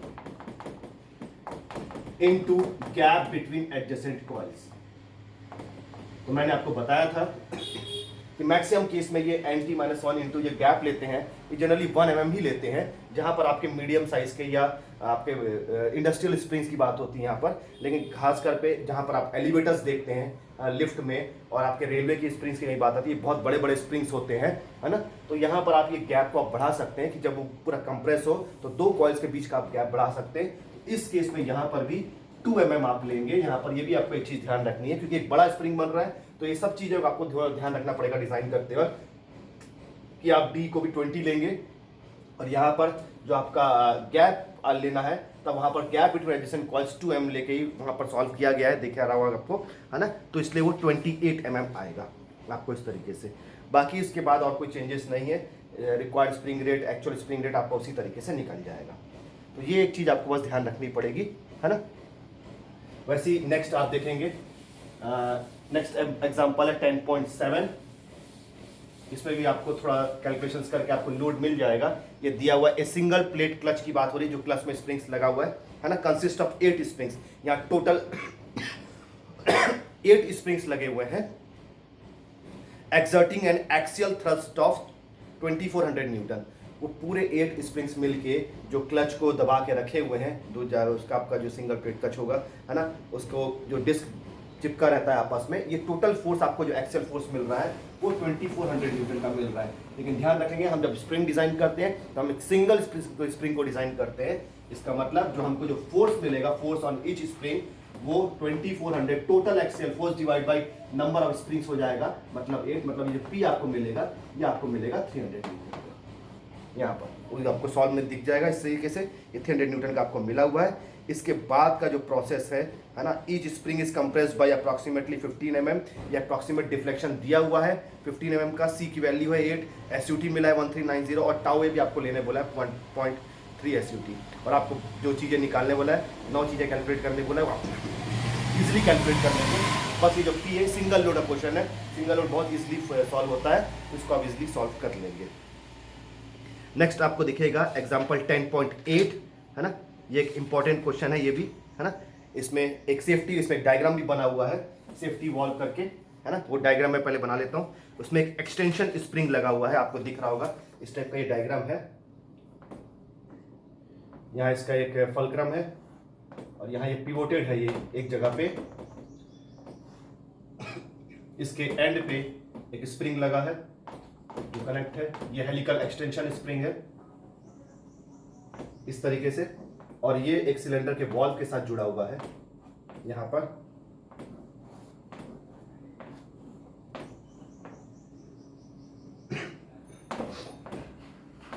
into gap between adjacent coils. तो मैंने आपको बताया था कि मैक्सिमम केस में ये NT-1 इंटू ये गैप लेते हैं, ये जनरली 1 mm ही लेते हैं, जहां पर आपके मीडियम साइज के या आपके इंडस्ट्रियल स्प्रिंग्स की बात होती है यहाँ पर। लेकिन खासकर पे जहाँ पर आप एलिवेटर्स देखते हैं लिफ्ट में और आपके रेलवे की स्प्रिंग्स की नहीं बात आती है, बहुत बड़े बड़े स्प्रिंग्स होते हैं, है ना। तो यहाँ पर आप ये गैप को आप बढ़ा सकते हैं कि जब वो पूरा कंप्रेस हो तो 2 कॉइल्स के बीच का आप गैप बढ़ा सकते हैं। इस केस में यहाँ पर भी 2 mm आप लेंगे। यहाँ पर ये भी आपको एक चीज ध्यान रखनी है, क्योंकि एक बड़ा स्प्रिंग बन रहा है, तो ये सब चीजें आपको ध्यान रखना पड़ेगा डिजाइन करते वक्त, कि आप डी को भी 20 लेंगे और यहाँ पर जो आपका गैप लेना है, तब वहाँ पर gap between adjacent coils 2 mm लेके ही वहाँ पर सॉल्व किया गया है, देखा रहा होगा आपको, है ना। तो इसलिए वो 28 mm आएगा आपको इस तरीके से। बाकी इसके बाद और कोई चेंजेस नहीं है, required spring rate, actual spring rate आपको उसी तरीके से निकल जाएगा। तो ये एक चीज़ आपको बस ध्यान रखनी पड़ेगी, है ना। वैसे ही नेक्स्ट आप देखेंगे, नेक्स्ट एग्जांपल है 10.7। इसमें भी आपको थोड़ा कैलकुलेशंस करके आपको लोड मिल जाएगा। ये दिया हुआ है, सिंगल प्लेट क्लच की बात हो रही है, जो क्लच में स्प्रिंग्स लगा हुआ है ना, कंसिस्ट ऑफ 8 स्प्रिंग्स। यहाँ टोटल 8 स्प्रिंग्स लगे हुए हैं, exerting N axial thrust of 2400 Newton. वो पूरे 8 स्प्रिंग्स मिलके जो क्लच को दबा के रखे हुए हैं, दो जार उसका आपका जो सिंगल प्लेट क्लच होगा, है ना, उसको जो डिस्क चिपका रहता है आपस में, ये टोटल फोर्स आपको जो एक्सियल फोर्स मिल रहा है वो 2400 न्यूटन का मिल रहा है। लेकिन ध्यान रखेंगे, हम जब स्प्रिंग डिजाइन करते हैं तो हम एक सिंगल स्प्रिंग को डिजाइन करते हैं। इसका मतलब जो हमको जो फोर्स मिलेगा, फोर्स ऑन ईच स्प्रिंग, वो 2400 total axial force divide by number of springs हो जाएगा, मतलब 8, मतलब ये जो P आपको मिलेगा ये आपको मिलेगा 300 न्यूटन का। यहाँ पर आपको सॉल्व में दिख जाएगा इस तरीके से, ये 300 न्यूटन का आपको मिला हुआ है। इसके बाद का जो प्रोसेस है ना, each spring is compressed by approximately 15 mm, ये अप्रॉक्सीमेट डिफ्लेक्शन दिया हुआ है 15 mm का। C की वैल्यू है 8, SUT मिला है 1390 और टाउ ए भी आपको लेने बोला है 1.3 SUT। और आपको जो चीज़ें निकालने बोला है, 9 चीज़ें कैलकुलेट करने बोला है, इजिली कैलकुलेट कर लेंगे। बस ये जो P है सिंगल लोड क्वेश्चन है, सिंगल लोड बहुत इजिली सॉल्व होता है, इसको आप इजिली सॉल्व कर लेंगे। नेक्स्ट आपको दिखेगा एग्जाम्पल 10.8, है ना। ये एक इंपॉर्टेंट क्वेश्चन है ये भी, है ना। इसमें एक सेफ्टी, इसमें एक डायग्राम भी बना हुआ है सेफ्टी वॉल्व करके, है ना। वो डायग्राम मैं पहले बना लेता हूँ। उसमें एक एक्सटेंशन स्प्रिंग लगा हुआ है, आपको दिख रहा होगा, इस टाइप का ये डायग्राम है। यहाँ इसका एक फलक्रम है और यहाँ ये पिवोटेड है, ये एक जगह पे, इसके एंड पे एक स्प्रिंग लगा है जो कनेक्ट है, ये हेलिकल एक्सटेंशन स्प्रिंग है इस तरीके से, और ये एक सिलेंडर के वॉल्व के साथ जुड़ा हुआ है यहां पर।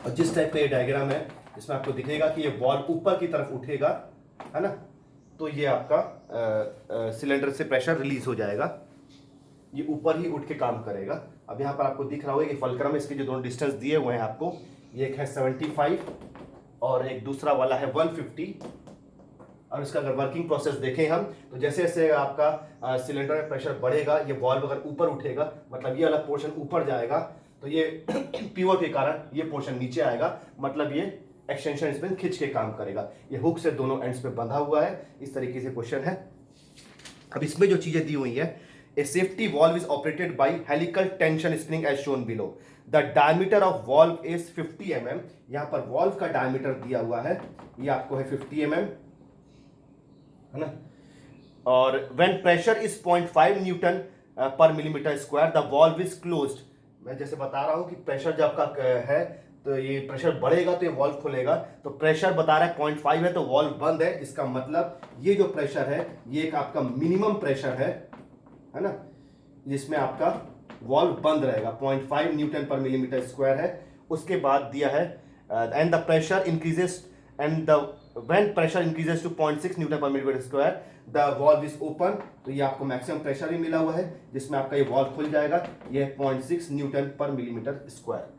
और जिस टाइप का ये डायग्राम है, इसमें आपको दिखेगा कि ये वॉल्व ऊपर की तरफ उठेगा, है ना, तो ये आपका सिलेंडर से प्रेशर रिलीज हो जाएगा, ये ऊपर ही उठ के काम करेगा। अब यहाँ पर आपको दिख रहा होगा कि फलक्रम, इसके जो दोनों डिस्टेंस दिए हुए हैं आपको, ये एक है 75 और एक दूसरा वाला है 150। और इसका अगर वर्किंग प्रोसेस देखें हम, तो जैसे जैसे आपका सिलेंडर में प्रेशर बढ़ेगा, ये वॉल्व अगर ऊपर उठेगा, मतलब ये वाला पोर्शन ऊपर जाएगा, तो ये पिवोट के कारण ये पोर्शन नीचे आएगा, मतलब ये एक्सटेंशन स्प्रिंग खींच के काम करेगा। ये हुक से दोनों एंड्स पे बंधा हुआ है, इस तरीके से क्वेश्चन है। अब इसमें जो चीजें दी हुई है, a safety valve is operated by helical tension spring as shown below. The diameter of valve is 50 mm। यहां पर वॉल्व का डायमीटर दिया हुआ है, ये आपको है 50 mm, है ना। और when pressure is 0.5 Newton per millimetre square the valve is closed. मैं जैसे बता रहा हूं कि प्रेशर जब आपका है तो ये प्रेशर बढ़ेगा तो ये वॉल्व खुलेगा, तो प्रेशर बता रहा है 0.5 है तो वॉल्व बंद है। इसका मतलब ये जो प्रेशर है ये एक आपका मिनिमम प्रेशर है ना, जिसमें आपका वॉल्व बंद रहेगा, 0.5 न्यूटन पर मिलीमीटर स्क्वायर है। उसके बाद दिया है and the pressure increases and the when pressure increases to 0.6 newton per millimetre square the valve is open. तो ये आपको मैक्सिमम प्रेशर ही मिला हुआ है जिसमें आपका ये वॉल्व खुल जाएगा, ये 0.6 newton per millimetre square.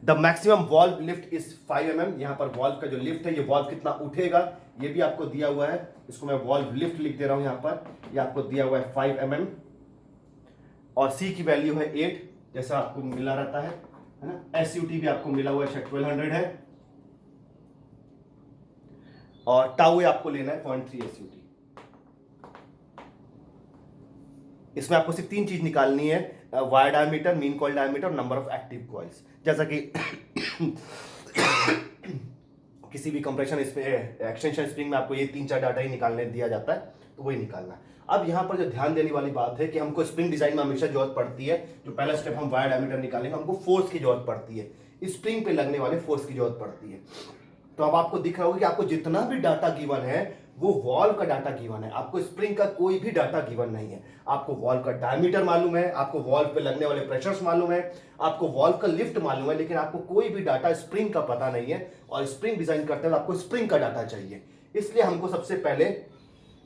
The maximum valve lift is 5 mm। यहां पर वॉल्व का जो लिफ्ट है, ये वॉल्व कितना उठेगा ये भी आपको दिया हुआ है, इसको मैं वॉल्व लिफ्ट लिख दे रहा हूं यहां पर, ये आपको दिया हुआ है 5 mm। और सी की वैल्यू है 8 जैसा आपको मिला रहता है ना। एसयूटी भी आपको मिला हुआ है 1200 है, और टाउ आपको लेना है 0.3 एसयूटी। इसमें आपको सिर्फ 3 चीज निकालनी है, wire diameter, mean coil diameter और नंबर ऑफ एक्टिव कॉइल्स। जैसा कि किसी भी कंप्रेशन एक्सटेंशन स्प्रिंग में आपको ये 3-4 डाटा ही निकालने दिया जाता है, तो वही निकालना है। अब यहाँ पर जो ध्यान देने वाली बात है कि हमको स्प्रिंग डिजाइन में हमेशा जरूरत पड़ती है, जो पहला स्टेप हम वायर डायमीटर निकालेंगे, हमको फोर्स की जरूरत पड़ती है, स्प्रिंग पे लगने वाले फोर्स की जरूरत पड़ती है। तो अब आपको दिख रहा होगा कि आपको जितना भी डाटा गिवन है वो वॉल्व का डाटा गिवन है, आपको स्प्रिंग का कोई भी डाटा गिवन नहीं है। आपको वॉल्व का डायमीटर मालूम है, आपको वॉल्व पे लगने वाले प्रेशर्स मालूम है, आपको वॉल्व का लिफ्ट मालूम है, लेकिन आपको कोई भी डाटा स्प्रिंग का पता नहीं है। और स्प्रिंग डिजाइन करते हैं आपको स्प्रिंग का डाटा चाहिए, इसलिए हमको सबसे पहले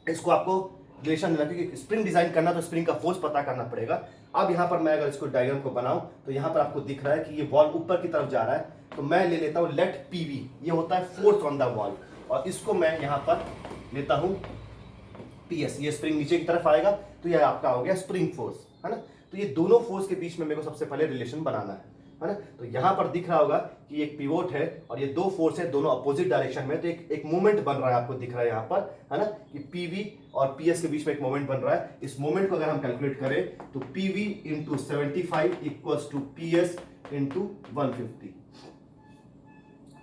इसको आपको रिलेशन देना, क्योंकि स्प्रिंग डिजाइन करना तो स्प्रिंग का फोर्स पता करना पड़ेगा। अब यहां पर मैं अगर इसको डायग्राम को बनाऊं तो यहां पर आपको दिख रहा है कि ये वॉल्व ऊपर की तरफ जा रहा है, तो मैं ले लेता हूं लेट पीवी, ये होता है फोर्स ऑन द वॉल्व, और इसको मैं यहां पर लेता हूं पीएस, ये स्प्रिंग नीचे की तरफ आएगा, तो ये आपका हो गया स्प्रिंग फोर्स, है ना। तो ये दोनों फोर्स के बीच में मेरे को सबसे पहले रिलेशन बनाना है ना। तो यहां पर दिख रहा होगा कि एक पिवोट है और ये दो फोर्स है, दोनों अपोजिट डायरेक्शन में, तो एक मूवमेंट बन रहा है, आपको दिख रहा है यहां पर, है ना, कि पीवी और पीएस के बीच में एक मोमेंट बन रहा है। इस मोमेंट को अगर हम कैलकुलेट करें तो PV into 75 equals to PS into 150।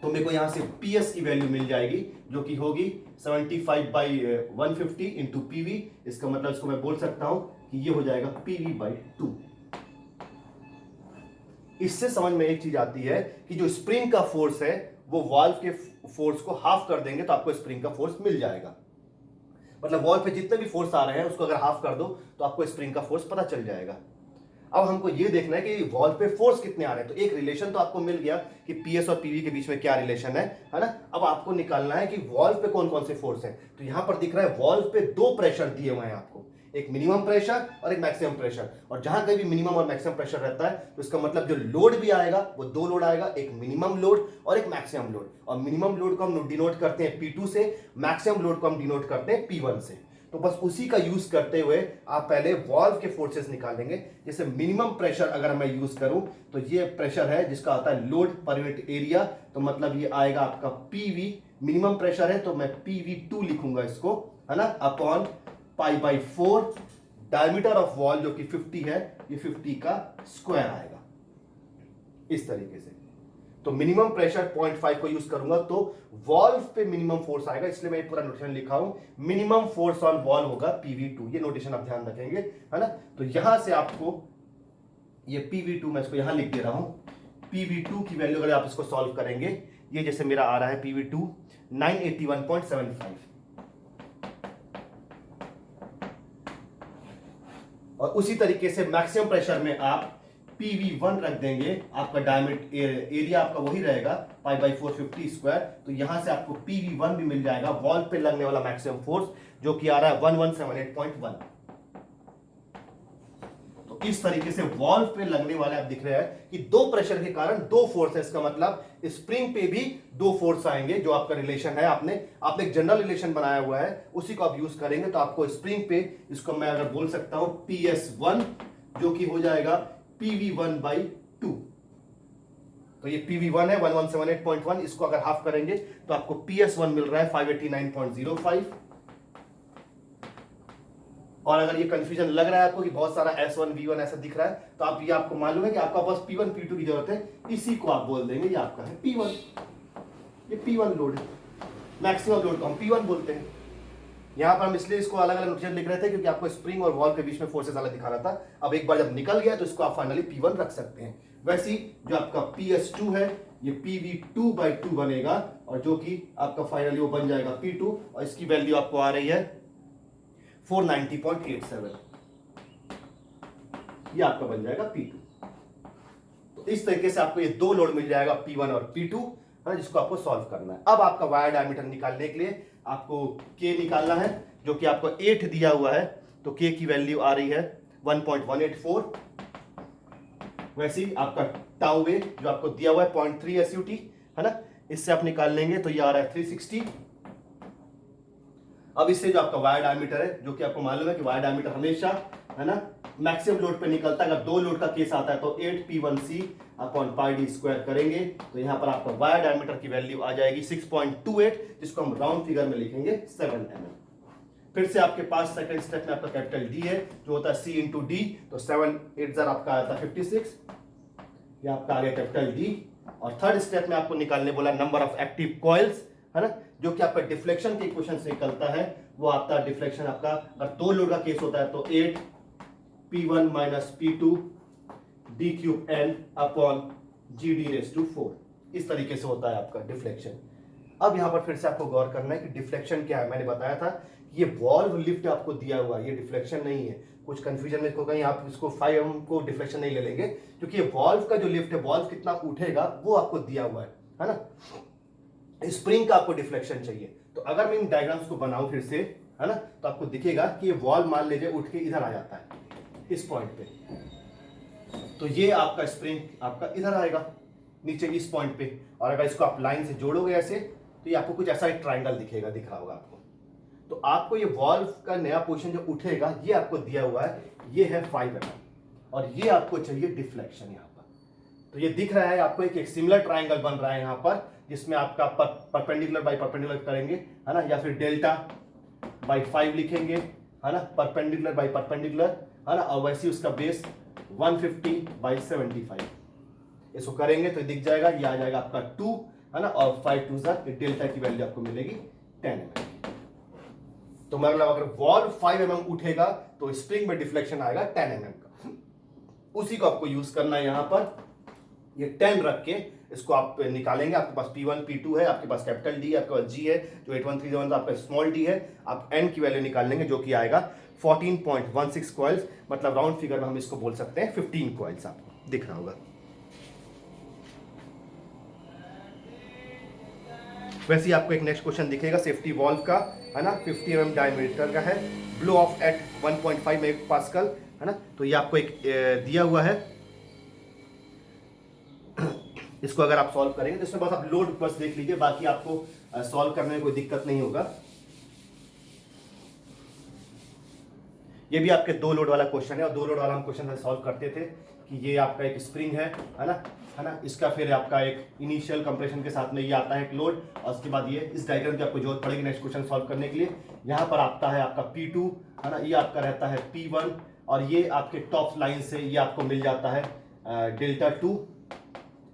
तो मेरे को यहां से पीएस की वैल्यू मिल जाएगी जो कि होगी 75/150 इंटू पीवी। इसका मतलब इसको मैं बोल सकता हूं कि ये हो जाएगा PV/2। इससे समझ में एक चीज आती है कि जो स्प्रिंग का फोर्स है वो वॉल्व के फोर्स को हाफ कर देंगे तो आपको स्प्रिंग का फोर्स मिल जाएगा। मतलब वॉल्व पे जितने भी फोर्स आ रहे हैं उसको अगर हाफ कर दो तो आपको स्प्रिंग का फोर्स पता चल जाएगा। अब हमको ये देखना है कि वॉल्व पे फोर्स कितने आ रहे हैं। तो एक रिलेशन तो आपको मिल गया कि पीएस और पीवी के बीच में क्या रिलेशन है ना। अब आपको निकालना है कि वॉल्व पे कौन कौन से फोर्स है। तो यहां पर दिख रहा है वॉल्व पे दो प्रेशर दिए हुए हैं आपको, एक मिनिमम प्रेशर और एक मैक्सिमम प्रेशर। और जहां कहीं भी मिनिमम और मैक्सिमम प्रेशर रहता है तो इसका मतलब जो लोड भी आएगा वो दो लोड आएगा, एक मिनिमम लोड और एक मैक्सिमम लोड। और मिनिमम लोड को हम डिनोट करते हैं P2 से, मैक्सिमम लोड को हम डिनोट करते हैं P1 से। तो बस उसी का यूज करते हुए आप पहले वॉल्व के फोर्सेस निकालेंगे। जैसे मिनिमम प्रेशर अगर मैं यूज करूं तो ये प्रेशर है जिसका आता है लोड पर यूनिट एरिया, तो मतलब ये आएगा आपका PV। मिनिमम प्रेशर है तो मैं PV2 लिखूंगा इसको, है ना, अपॉन π/4। डायमीटर ऑफ वॉल जो कि 50 है, ये 50 का स्क्वायर आएगा इस तरीके से। तो मिनिमम प्रेशर 0.5 को यूज करूंगा तो वॉल्व पे मिनिमम फोर्स आएगा, इसलिए मैं पूरा नोटेशन लिखा हूं। मिनिमम फोर्स ऑन वॉल होगा PV2, ये नोटेशन आप ध्यान रखेंगे, है ना। तो यहां से आपको ये PV2 मैं इसको यहां लिख दे रहा हूं। PV2 की वैल्यू अगर आप इसको सॉल्व करेंगे, ये जैसे मेरा आ रहा है PV2 981.75, और उसी तरीके से मैक्सिमम प्रेशर में आप PV1 रख देंगे, आपका डायमीटर एरिया आपका वही रहेगा π/4 50 स्क्वायर। तो यहां से आपको PV1 भी मिल जाएगा, वॉल पे लगने वाला मैक्सिमम फोर्स जो कि आ रहा है 1178.1। तो इस तरीके से वॉल पे लगने वाले आप दिख रहे हैं कि दो प्रेशर के कारण दो फोर्स है। इसका मतलब स्प्रिंग पे भी दो फोर्स आएंगे। जो आपका रिलेशन है, आपने एक जनरल रिलेशन बनाया हुआ है, उसी को आप यूज करेंगे। तो आपको स्प्रिंग पे, इसको मैं अगर बोल सकता हूं PS1 जो कि हो जाएगा PV1/2। तो ये PV1 है 1178.1, इसको अगर हाफ करेंगे तो आपको PS1 मिल रहा है 589.05। और अगर ये कंफ्यूजन लग रहा है आपको कि बहुत सारा S1 V1 ऐसा दिख रहा है, तो आप ये आपको मालूम है कि आपका बस P1 P2 की जरूरत है, इसी को आप बोल देंगे ये आपका है P1। ये P1 लोड है, मैक्सिमम लोड को हम P1 बोलते हैं। यहां पर हम इसलिए इसको अलग अलग नोटेशन लिख रहे थे क्योंकि आपको स्प्रिंग और वॉल के बीच में फोर्सेस अलग दिखा रहा था। अब एक बार जब निकल गया तो इसको आप फाइनली P1 रख सकते हैं। वैसे ही जो आपका PS2 है ये PV2/2 बनेगा, और जो कि आपका फाइनली वो बन जाएगा P2, और इसकी वैल्यू आपको आ रही है 490.87। ये आपका बन जाएगा P2। तो इस तरीके से आपको ये दो लोड मिल जाएगा P1 और P2। है ना, जिसको आपको सॉल्व करना है। अब आपका वायर डायमीटर निकालने के लिए आपको के निकालना है, जो कि आपको 8 दिया हुआ है, तो के की वैल्यू आ रही है 1.184। वैसे ही आपका टाउ वे जो आपको दिया हुआ है 0.3 एसयूटी, है ना, इससे आप निकाल लेंगे तो ये आ रहा है 360। अब इससे जो आपका वायर डायमीटर है, जो कि आपको मालूम है कि वायर डायमीटर हमेशा, है ना, मैक्सिमम लोड पे निकलता है। अगर 2 लोड का केस आता है तो 8P1C upon pi D square करेंगे, तो यहां पर आपका वायर डायमीटर की वैल्यू आ जाएगी 6.28, जिसको हम राउंड फिगर में लिखेंगे 7 mm। फिर से आपके पास सेकंड स्टेप में आपका कैपिटल डी है, जो होता है C इंटू डी, तो 7 8 आपका आता है 56, ये आपका आ गया कैपिटल डी। और थर्ड स्टेप में आपको निकालने बोला नंबर ऑफ एक्टिव कॉइल्स, है ना, जो कि आपका डिफ्लेक्शन के इक्वेशन से निकलता है। वो आता है डिफ्लेक्शन आपका, अगर 2 लोड का केस होता है तो 8P1 minus P2 D cube N upon G D raise to 4। इस तरीके से होता है आपका डिफ्लेक्शन। अब यहां पर फिर से आपको गौर करना है कि डिफ्लेक्शन क्या है। मैंने बताया था कि ये वॉल्व लिफ्ट आपको दिया हुआ है, ये डिफ्लेक्शन नहीं है। कुछ कंफ्यूजन में कहीं आप इसको 5 को डिफ्लेक्शन नहीं ले लेंगे, क्योंकि ये वॉल्व का जो लिफ्ट है, वॉल्व कितना उठेगा वो आपको दिया हुआ है ना। स्प्रिंग का आपको डिफ्लेक्शन चाहिए। तो अगर मैं इन डायग्राम्स को बनाऊं फिर से, है ना, तो आपको दिखेगा कि ये वॉल्व मान लीजिए उठ के इधर आ जाता है इस पॉइंट पे, तो ये आपका स्प्रिंग आपका इधर आएगा नीचे इस पॉइंट पे। और अगर इसको आप लाइन से जोड़ोगे ऐसे, तो ये आपको कुछ ऐसा एक ट्राइंगल दिखेगा, दिख रहा होगा आपको। तो आपको ये वॉल्व का नया पोजीशन जो उठेगा, ये आपको दिया हुआ है, ये है 5 mm, और ये आपको चाहिए डिफ्लेक्शन यहाँ पर। तो ये दिख रहा है आपको एक सिमिलर ट्राइंगल बन रहा है यहाँ पर, जिसमें आपका परपेंडिकुलर बाय परपेंडिकुलर करेंगे, है ना, या फिर डेल्टा बाय 5 लिखेंगे, है ना, परपेंडिकुलर बाय परपेंडिकुलर, है ना, और वैसे उसका बेस 150 बाय 75। इसको करेंगे तो दिख जाएगा, ये आ जाएगा आपका 2, है ना, और 5 2 डेल्टा की वैल्यू आपको मिलेगी 10 mm। तो मतलब अगर वॉल्व 5 mm उठेगा तो स्प्रिंग में डिफ्लेक्शन आएगा 10 mm का। उसी को आपको यूज करना है यहाँ पर। ये 10 रख के इसको आप निकालेंगे। आपके पास P1 P2 है, आपके पास कैपिटल डी, आपके पास G है जो 8137, तो आपका स्मॉल डी है। आप N की वैल्यू निकाल लेंगे, जो कि आएगा 14.16 कॉइल्स, मतलब राउंड फिगर में हम इसको बोल सकते हैं 15 कॉइल्स। आपको दिख रहा होगा। वैसे ही आपको एक नेक्स्ट क्वेश्चन दिखेगा सेफ्टी वॉल्व का, है ना, 50 mm डायमीटर का है, ब्लो ऑफ एट 1.5 मेगापास्कल, है ना। तो ये आपको एक दिया हुआ है। इसको अगर आप सॉल्व करेंगे तो इसमें बस आप लोड बस देख लीजिए, बाकी आपको सॉल्व करने में कोई दिक्कत नहीं होगा। ये भी आपके 2 लोड वाला क्वेश्चन है, और 2 लोड वाला हम क्वेश्चन सॉल्व करते थे कि ये आपका एक स्प्रिंग है ना, इसका फिर आपका एक इनिशियल कंप्रेशन के साथ में ये आता है एक लोड, और उसके बाद ये इस डायग्राम की आपको जरूरत पड़ेगी नेक्स्ट क्वेश्चन सॉल्व करने के लिए। यहाँ पर आता है आपका P2, है ना, ये आपका रहता है P1, और ये आपके टॉप लाइन से ये आपको मिल जाता है डेल्टा 2,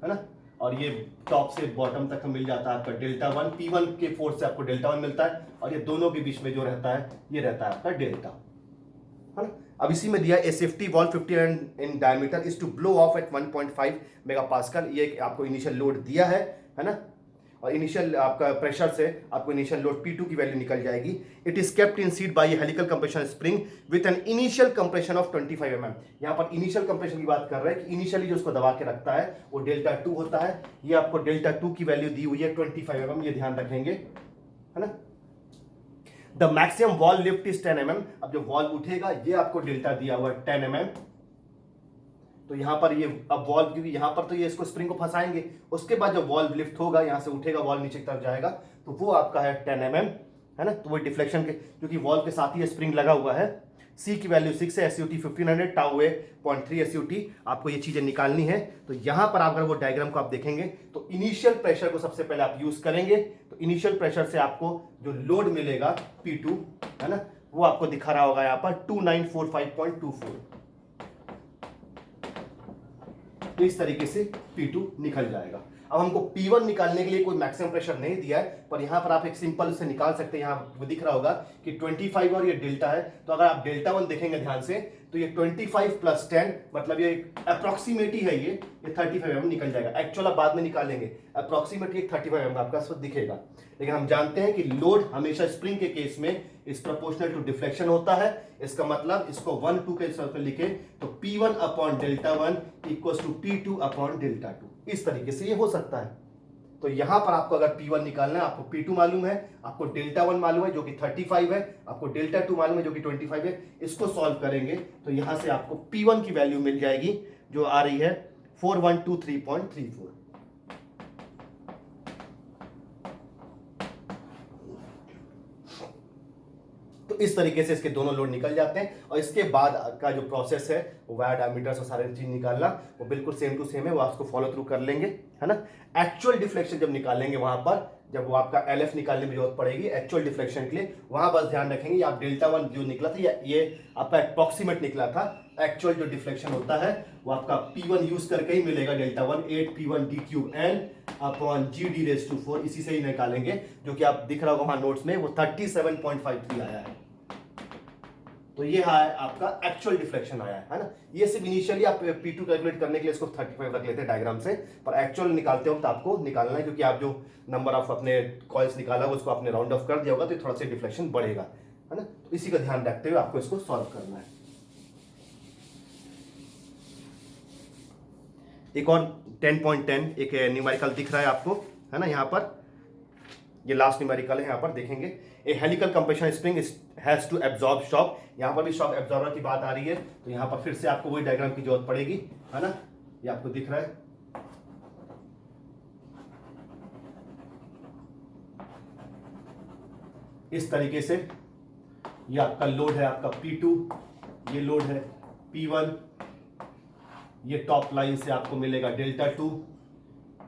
है ना, और ये टॉप से बॉटम तक मिल जाता है आपका डेल्टा 1। P1 के फोर्स से आपको डेल्टा 1 मिलता है, और ये दोनों के बीच में जो रहता है ये रहता है आपका डेल्टा, है ना। अब इसी में दिया a safety valve 50 in diameter is to blow off at 1.5 megapascal. ये आपको इनिशियल लोड दिया है ना, और इनिशियल आपका प्रेशर से आपको इनिशियल लोड P2 की वैल्यू निकल जाएगी। It is kept in seat by helical compression spring with an initial compression of 25 mm। यहाँ पर इनिशियल कंप्रेशन की बात कर रहे हैं कि इनिशियली जो उसको दबा के रखता है वो डेल्टा 2 होता है। ये आपको डेल्टा 2 की वैल्यू दी हुई है 25 mm, ये ध्यान रखेंगे, है ना। The maximum wall lift is 10 mm। अब जो वॉल उठेगा ये आपको डेल्टा दिया हुआ है 10 mm। तो यहां पर ये अब वॉल्व, क्योंकि यहां पर तो ये इसको स्प्रिंग को फंसाएंगे, उसके बाद जब वॉल्व लिफ्ट होगा, यहां से उठेगा, वॉल्व नीचे की तरफ जाएगा, तो वो आपका है 10 mm, है ना। तो वो डिफ्लेक्शन के, क्योंकि वॉल्व के साथ ही स्प्रिंग लगा हुआ है। सी की वैल्यू 6 है, एसयूटी 1500, टाउ ए 0.3 एसयूटी। आपको ये चीजें निकालनी है। तो यहां पर अगर वो डायग्राम को आप देखेंगे तो इनिशियल प्रेशर को सबसे पहले आप यूज करेंगे। तो इनिशियल प्रेशर से आपको जो लोड मिलेगा P2, है ना, वो आपको दिखा रहा होगा यहाँ पर 2945.24। तो इस तरीके से P2 निकल जाएगा। अब हमको P1 निकालने के लिए कोई मैक्सिमम प्रेशर नहीं दिया है, पर यहां पर आप एक सिंपल से निकाल सकते हैं। यहां दिख रहा होगा कि 25 और ये डेल्टा है, तो अगर आप डेल्टा 1 देखेंगे ध्यान से, तो ये 25 प्लस 10, मतलब ये अप्रोक्सीमेटी है, ये 35 mm निकल जाएगा। एक्चुअल आप बाद में निकालेंगे, अप्रोक्सीमेटली 35 mm आपका सब दिखेगा। लेकिन हम जानते हैं कि लोड हमेशा स्प्रिंग के केस में इस प्रोपोर्शनल टू डिफ्लेक्शन होता है। इसका मतलब इसको 1 2 के साथ लिखे तो P1 upon delta 1 equal to P2 upon delta 2। इस तरीके से ये हो सकता है। तो यहां पर आपको अगर P1 निकालना है, आपको P2 मालूम है, आपको डेल्टा 1 मालूम है जो कि 35 है, आपको डेल्टा 2 मालूम है जो कि 25 है, इसको सॉल्व करेंगे तो यहां से आपको P1 की वैल्यू मिल जाएगी जो आ रही है 4123.34। तो इस तरीके से इसके दोनों लोड निकल जाते हैं और इसके बाद का जो प्रोसेस है वो वायर डायमीटर्स और सारे चीज निकालना वो बिल्कुल सेम टू सेम है, वो आपको फॉलो थ्रू कर लेंगे, है ना। एक्चुअल डिफ्लेक्शन जब निकालेंगे वहां पर, जब वो आपका LF निकालने में जरूरत पड़ेगी एक्चुअल डिफ्लेक्शन के लिए, वहां बस ध्यान रखेंगे आप डेल्टा 1 जो निकला था ये आपका अप्रॉक्सीमेट निकला था, एक्चुअल जो डिफ्लेक्शन होता है वो आपका P1 यूज करके ही मिलेगा, डेल्टा 1 8P1D³ अपॉन GD⁴, इसी से ही निकालेंगे, जो कि आप दिख रहा होगा वहां नोट्स में वो 37.53 आया है। तो ये है आपका एक्चुअल डिफ्लेक्शन आया है ना। ये सिर्फ इनिशियली आप P2 कैलकुलेट करने के लिए इसको 35 रख लेते हैं डायग्राम से, पर एक्चुअल निकालते वक्त आपको निकालना है, क्योंकि आप जो नंबर ऑफ अपने कॉइल्स निकाला होगा उसको आपने राउंड ऑफ कर दिया होगा तो थोड़ा सा डिफ्लेक्शन बढ़ेगा, है ना। तो इसी का ध्यान रखते हुए आपको इसको सॉल्व करना है। एक और 10.10 एक न्यूमेरिकल दिख रहा है आपको, है ना, यहाँ पर ये लास्ट न्यूमेरिकल है, यहाँ पर देखेंगे a helical compression spring has to absorb shock, यहाँ पर भी शॉक एब्जॉर्बर की बात आ रही है, तो यहाँ पर फिर से आपको वही डायग्राम की जरूरत पड़ेगी, है ना, ये आपको दिख रहा है। इस तरीके से ये आपका लोड है आपका P2, ये लोड है P1, ये टॉप लाइन से आपको मिलेगा डेल्टा 2,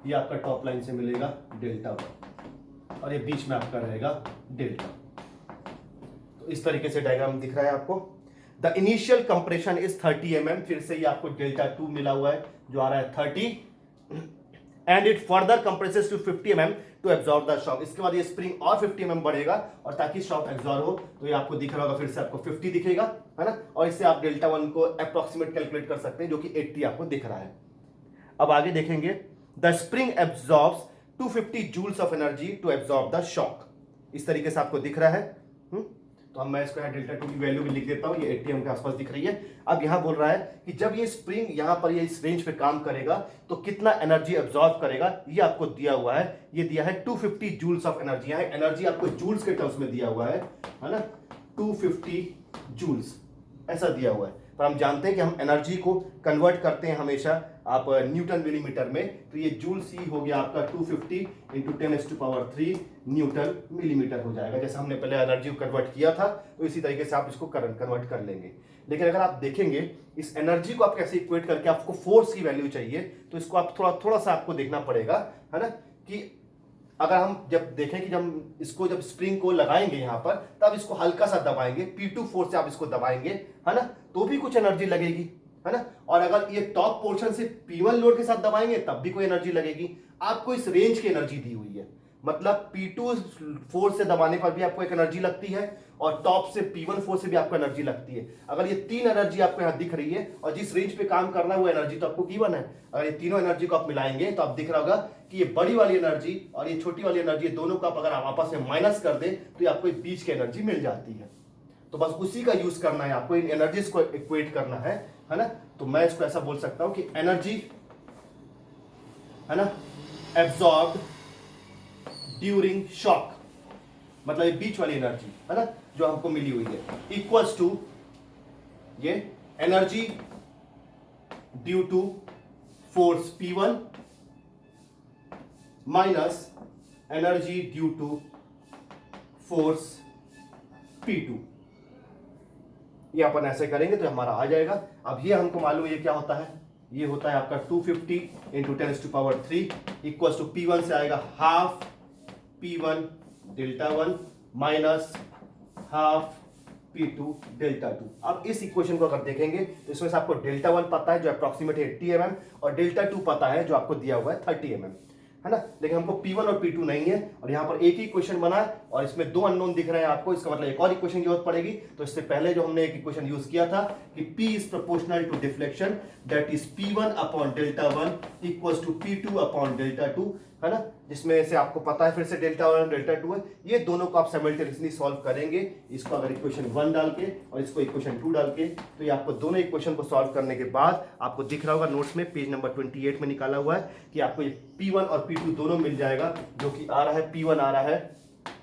ये आपका टॉप लाइन से मिलेगा डेल्टा 1 और ये बीच में आपका रहेगा डेल्टा। तो इस तरीके से डायग्राम दिख रहा है आपको। The initial compression is 30 mm, फिर से ये आपको डेल्टा 2 मिला हुआ है जो आ रहा है 30, and it further compresses to 50 mm to absorb the shock. इसके बाद ये स्प्रिंग और 50 mm बढ़ेगा और ताकि शॉक एब्जॉर्ब हो, तो ये आपको दिख रहा होगा, फिर से आपको 50 दिखेगा, है ना, और इससे आप डेल्टा 1 को अप्रोक्सीमेट कैलकुलेट कर सकते हैं जो कि 80 आपको दिख रहा है। अब आगे देखेंगे, the spring absorbs 250 joules of energy to absorb the shock, इस तरीके से आपको दिख रहा है। तो मैं इसको यहाँ डेल्टा 2 की वैल्यू भी लिख देता हूँ, ये 80 के आसपास दिख रही है। अब यहाँ बोल रहा है कि जब ये स्प्रिंग यहाँ पर ये इस रेंज पे काम करेगा तो कितना एनर्जी एब्जॉर्ब करेगा, ये आपको दिया हुआ है, ये दिया है 250 जूल्स ऑफ एनर्जी, यहाँ एनर्जी आपको जूल्स के टर्म्स में दिया हुआ है ना, 250 जूल्स ऐसा दिया हुआ है। पर हम जानते हैं कि हम एनर्जी को कन्वर्ट करते हैं हमेशा आप न्यूटन मिलीमीटर में, तो ये जूल्स ही हो गया आपका 250 इंटू 10⁻³ न्यूटन मिलीमीटर हो जाएगा। जैसे हमने पहले एनर्जी को कन्वर्ट किया था तो इसी तरीके से आप इसको कन्वर्ट कर लेंगे। लेकिन अगर आप देखेंगे इस एनर्जी को आप कैसे इक्वेट करके आपको फोर्स की वैल्यू चाहिए, तो इसको आप थोड़ा सा आपको देखना पड़ेगा, है ना, कि अगर हम जब देखें कि जब इसको जब स्प्रिंग को लगाएंगे यहाँ पर, तब इसको हल्का सा दबाएंगे, P2 फोर्स से आप इसको दबाएंगे, है ना, तो भी कुछ एनर्जी लगेगी, है ना, और अगर ये टॉप पोर्शन से P1 लोड के साथ दबाएंगे तब भी कोई एनर्जी लगेगी। आपको इस रेंज की एनर्जी दी हुई है, मतलब P2 फोर्स से दबाने पर भी आपको एक एनर्जी लगती है और टॉप से P1 फोर्स से भी आपको एनर्जी लगती है। अगर ये तीन एनर्जी आपको यहाँ दिख रही है और जिस रेंज पे काम करना है वो एनर्जी तो आपको गिवन है, अगर ये तीनों एनर्जी को आप मिलाएंगे तो आप दिख रहा होगा कि ये बड़ी वाली एनर्जी और ये छोटी वाली एनर्जी, दोनों को आप अगर आप आपस में माइनस कर दे तो ये आपको एक बीच की एनर्जी मिल जाती है। तो बस उसी का यूज करना है आपको, इन एनर्जीज को इक्वेट करना है ना। तो मैं इसको ऐसा बोल सकता हूं कि एनर्जी, है ना, एब्जॉर्ब्ड ड्यूरिंग शॉक, मतलब ये बीच वाली एनर्जी, है ना, जो हमको मिली हुई है, इक्वल्स टू ये energy due to force P1 minus energy due to force P2। ये अपन ऐसे करेंगे तो हमारा आ जाएगा। अब ये हमको मालूम है ये क्या होता है, ये होता है आपका 250 इंटू 10⁻³ इक्वल्स टू P1 से आएगा half P1 delta 1 minus half P2 delta 2। अब इस इक्वेशन को अगर देखेंगे तो इसमें से आपको डेल्टा 1 पता है जो अप्रॉक्सीमेट 80 mm और डेल्टा 2 पता है जो आपको दिया हुआ है 30 mm, है ना। लेकिन हमको P1 और P2 नहीं है और यहाँ पर एक ही इक्वेशन बना है और इसमें दो अननोन दिख रहे हैं आपको, इसका मतलब एक और इक्वेशन की जरूरत पड़ेगी। तो इससे पहले जो हमने एक इक्वेशन यूज किया था कि P is proportional to deflection, that is P1 upon delta 1 equals to P2 upon delta 2। है ना, जिसमें से आपको पता है फिर से डेल्टा 1 और डेल्टा 2 है, ये दोनों को आप साइमल्टेनियसली सॉल्व करेंगे। इसको अगर इक्वेशन 1 डाल के और इसको इक्वेशन 2 डाल के, तो ये आपको दोनों इक्वेशन को सॉल्व करने के बाद आपको दिख रहा होगा नोट्स में पेज नंबर 28 में निकाला हुआ है कि आपको ये P1 और P2 दोनों मिल जाएगा, जो कि आ रहा है P1 आ रहा है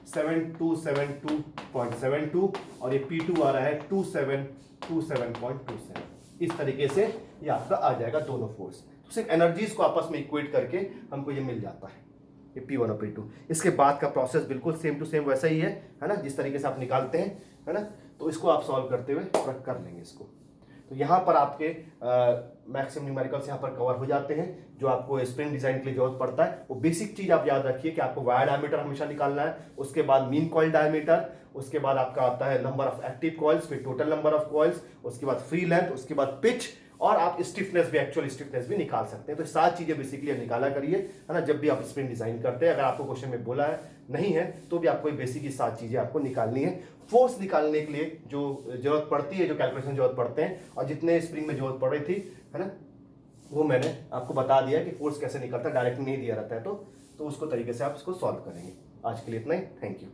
7272.72 और ये P2 आ रहा है 2727.27। इस तरीके से ये आपका आ जाएगा दोनों फोर्स। तो सिर्फ एनर्जीज को आपस में इक्वेट करके हमको ये मिल जाता है, ये P1 और P2। इसके बाद का प्रोसेस बिल्कुल सेम टू सेम वैसा ही है ना, जिस तरीके से आप निकालते हैं, है ना। तो इसको आप सॉल्व करते हुए कर लेंगे इसको। तो यहाँ पर आपके मैक्सिमम न्यूमेरिकल्स यहाँ पर कवर हो जाते हैं। जो आपको स्प्रिंग डिजाइन के लिए जरूरत पड़ता है वो बेसिक चीज आप याद रखिए कि आपको वायर डायमीटर हमेशा निकालना है, उसके बाद मीन कॉइल डायमीटर, उसके बाद आपका आता है नंबर ऑफ एक्टिव कॉइल्स, फिर टोटल नंबर ऑफ कॉइल्स, उसके बाद फ्री लेंथ, उसके बाद पिच, और आप स्टिफनेस भी, एक्चुअल स्टिफनेस भी निकाल सकते हैं। तो 7 चीजें बेसिकली निकाला करिए, है ना, जब भी आप स्प्रिंग डिजाइन करते हैं। अगर आपको क्वेश्चन में बोला है नहीं है तो भी आपको बेसिक की 7 चीजें आपको निकालनी है। फोर्स निकालने के लिए जो जरूरत पड़ती है, जो कैलकुलेशन जरूरत पड़ते हैं, और जितने स्प्रिंग में जरूरत पड़ रही थी, है ना, वो मैंने आपको बता दिया कि फोर्स कैसे निकलता है, डायरेक्ट नहीं दिया रहता है तो उसको तरीके से आप इसको सॉल्व करेंगे। आज के लिए इतना ही, थैंक यू।